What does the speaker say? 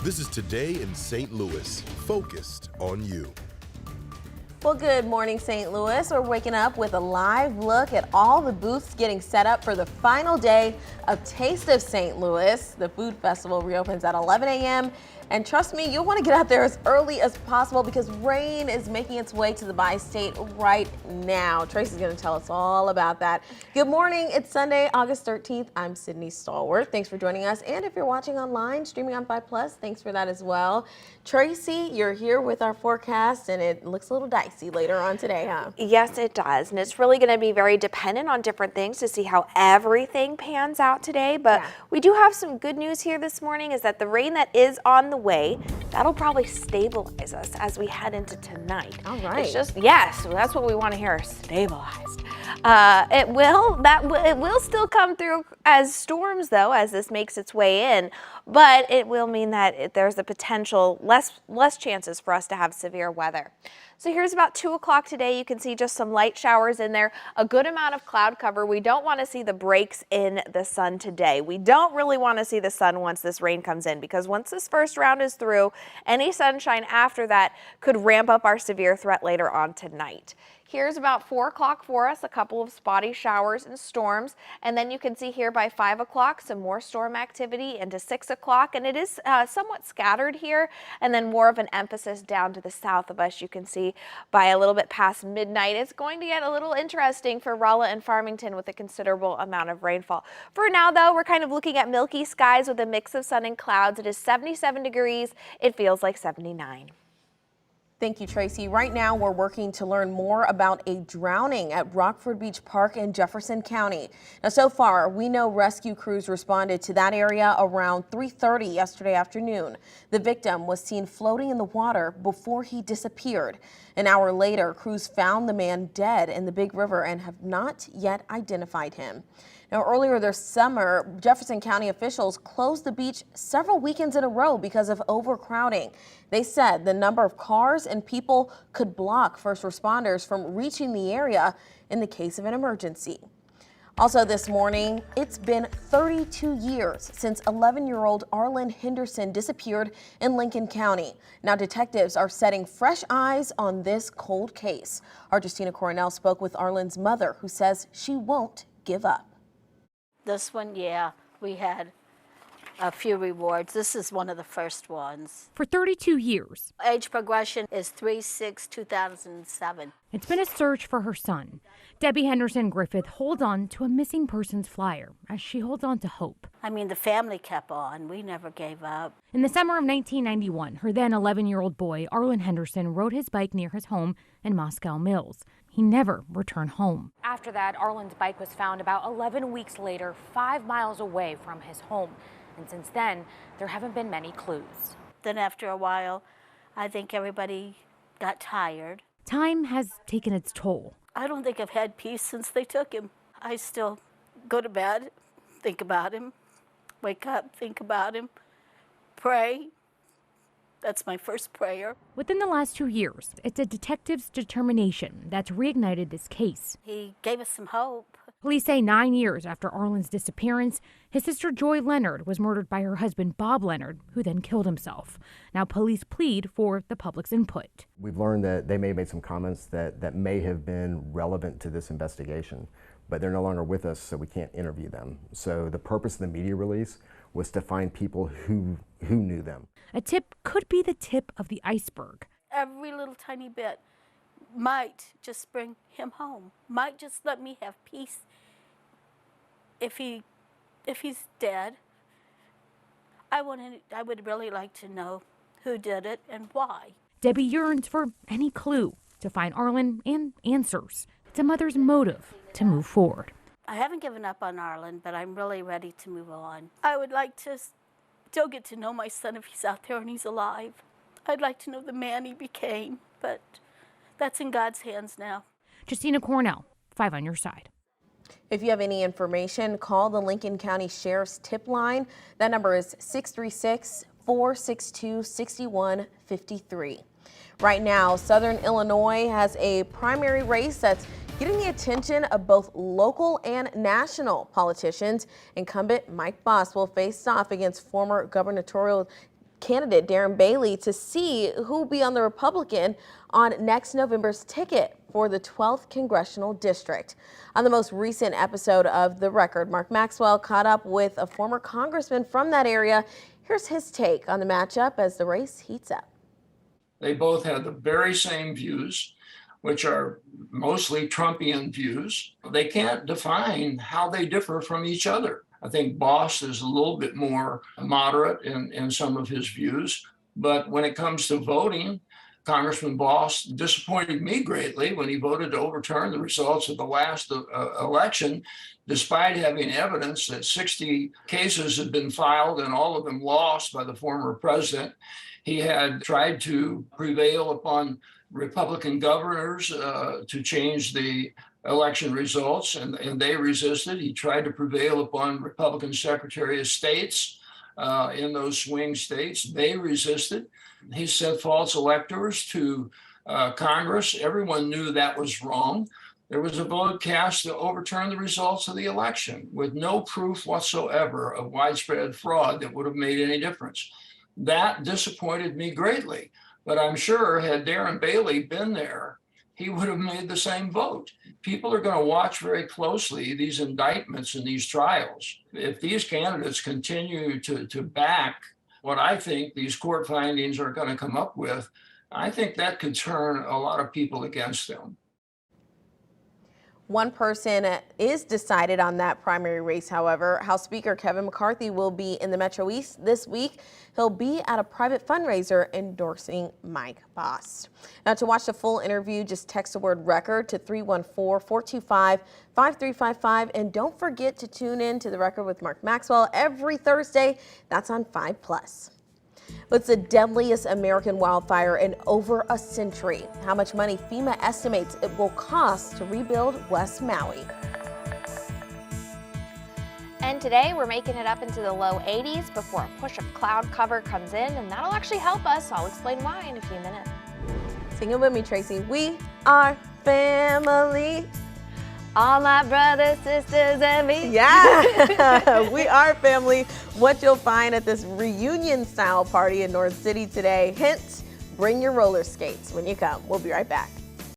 This is Today in St. Louis, focused on you. Well, good morning, St. Louis. We're waking up with a live look at all the booths getting set up for the final day of Taste of St. Louis. The food festival reopens at 11 a.m. And trust me, you'll want to get out there as early as possible because rain is making its way to the bi-state right now. Tracy's going to tell us all about that. Good morning. It's Sunday, August 13th. I'm Sydney Stallworth. Thanks for joining us. And if you're watching online, streaming on 5+, thanks for that as well. Tracy, you're here with our forecast, and it looks a little dicey later on today, huh? Yes, it does. And it's really going to be very dependent on different things to see how everything pans out today. But we do have some good news here this morning is that the rain that is on the way, that'll probably stabilize us as we head into tonight. All right. It's just, yes, that's what we want to hear, stabilized. It will still come through as storms, though, as this makes its way in. But it will mean that there's the potential, less chances for us to have severe weather. So here's about 2 o'clock today. You can see just some light showers in there, a good amount of cloud cover. We don't want to see the breaks in the sun today. We don't really want to see the sun once this rain comes in because once this first round is through, any sunshine after that could ramp up our severe threat later on tonight. Here's about 4 o'clock for us, a couple of spotty showers and storms. And then you can see here by 5 o'clock, some more storm activity into 6 o'clock. And it is somewhat scattered here. And then more of an emphasis down to the south of us. You can see by a little bit past midnight, it's going to get a little interesting for Rolla and Farmington with a considerable amount of rainfall. For now, though, we're kind of looking at milky skies with a mix of sun and clouds. It is 77 degrees. It feels like 79. Thank you, Tracy. Right now, we're working to learn more about a drowning at Rockford Beach Park in Jefferson County. Now, so far, we know rescue crews responded to that area around 3:30 yesterday afternoon. The victim was seen floating in the water before he disappeared. An hour later, crews found the man dead in the Big River and have not yet identified him. Now, earlier this summer, Jefferson County officials closed the beach several weekends in a row because of overcrowding. They said the number of cars and people could block first responders from reaching the area in the case of an emergency. Also this morning, it's been 32 years since 11-year-old Arlen Henderson disappeared in Lincoln County. Now detectives are setting fresh eyes on this cold case. Our Justina Coronel spoke with Arlen's mother, who says she won't give up. This one, yeah, we had a few rewards. This is one of the first ones. For 32 years. Age progression is 3/6/2007. It's been a search for her son. Debbie Henderson Griffith holds on to a missing persons flyer as she holds on to hope. I mean, the family kept on. We never gave up. In the summer of 1991, her then 11-year-old boy, Arlen Henderson, rode his bike near his home in Moscow Mills. He never returned home. After that, Arlen's bike was found about 11 weeks later, 5 miles away from his home. And since then, there haven't been many clues. Then after a while, I think everybody got tired. Time has taken its toll. I don't think I've had peace since they took him. I still go to bed, think about him, wake up, think about him, pray. That's my first prayer. Within the last 2 years, it's a detective's determination that's reignited this case. He gave us some hope. Police say 9 years after Arlen's disappearance, his sister Joy Leonard was murdered by her husband Bob Leonard, who then killed himself. Now police plead for the public's input. We've learned that they may have made some comments that may have been relevant to this investigation, but they're no longer with us, so we can't interview them. So the purpose of the media release was to find people who knew them. A tip could be the tip of the iceberg. Every little tiny bit might just bring him home, might just let me have peace. If he's dead, I would really like to know who did it and why. Debbie yearns for any clue to find Arlen and answers. It's a mother's motive to move forward. I haven't given up on Arlen, but I'm really ready to move on. I would like to still get to know my son if he's out there and he's alive. I'd like to know the man he became, but that's in God's hands now. Justina Cornell, 5 on your side. If you have any information, call the Lincoln County Sheriff's tip line. That number is 636-462-6153. Right now, Southern Illinois has a primary race that's getting the attention of both local and national politicians. Incumbent Mike Boss will face off against former gubernatorial candidate Darren Bailey to see who will be on the Republican on next November's ticket for the 12th Congressional District. On the most recent episode of The Record, Mark Maxwell caught up with a former congressman from that area. Here's his take on the matchup as the race heats up. They both had the very same views, which are mostly Trumpian views. They can't define how they differ from each other. I think Boss is a little bit more moderate in some of his views, but when it comes to voting, Congressman Boss disappointed me greatly when he voted to overturn the results of the last election, despite having evidence that 60 cases had been filed and all of them lost by the former president. He had tried to prevail upon Republican governors to change the election results, and they resisted. He tried to prevail upon Republican Secretary of States in those swing states. They resisted. He sent false electors to Congress. Everyone knew that was wrong. There was a vote cast to overturn the results of the election with no proof whatsoever of widespread fraud that would have made any difference. That disappointed me greatly. But I'm sure had Darren Bailey been there, he would have made the same vote. People are going to watch very closely these indictments and these trials. If these candidates continue to back what I think these court findings are going to come up with, I think that could turn a lot of people against them. One person is decided on that primary race, however. House Speaker Kevin McCarthy will be in the Metro East this week. He'll be at a private fundraiser endorsing Mike Bost. Now, to watch the full interview, just text the word record to 314-425-5355. And don't forget to tune in to The Record with Mark Maxwell every Thursday. That's on 5+. It's the deadliest American wildfire in over a century. How much money FEMA estimates it will cost to rebuild West Maui. And today we're making it up into the low 80s before a push of cloud cover comes in, and that'll actually help us. I'll explain why in a few minutes. Sing it with me, Tracy. We are family. All my brothers, sisters, and me. Yeah, we are family. What you'll find at this reunion-style party in North City today. Hint, bring your roller skates when you come. We'll be right back.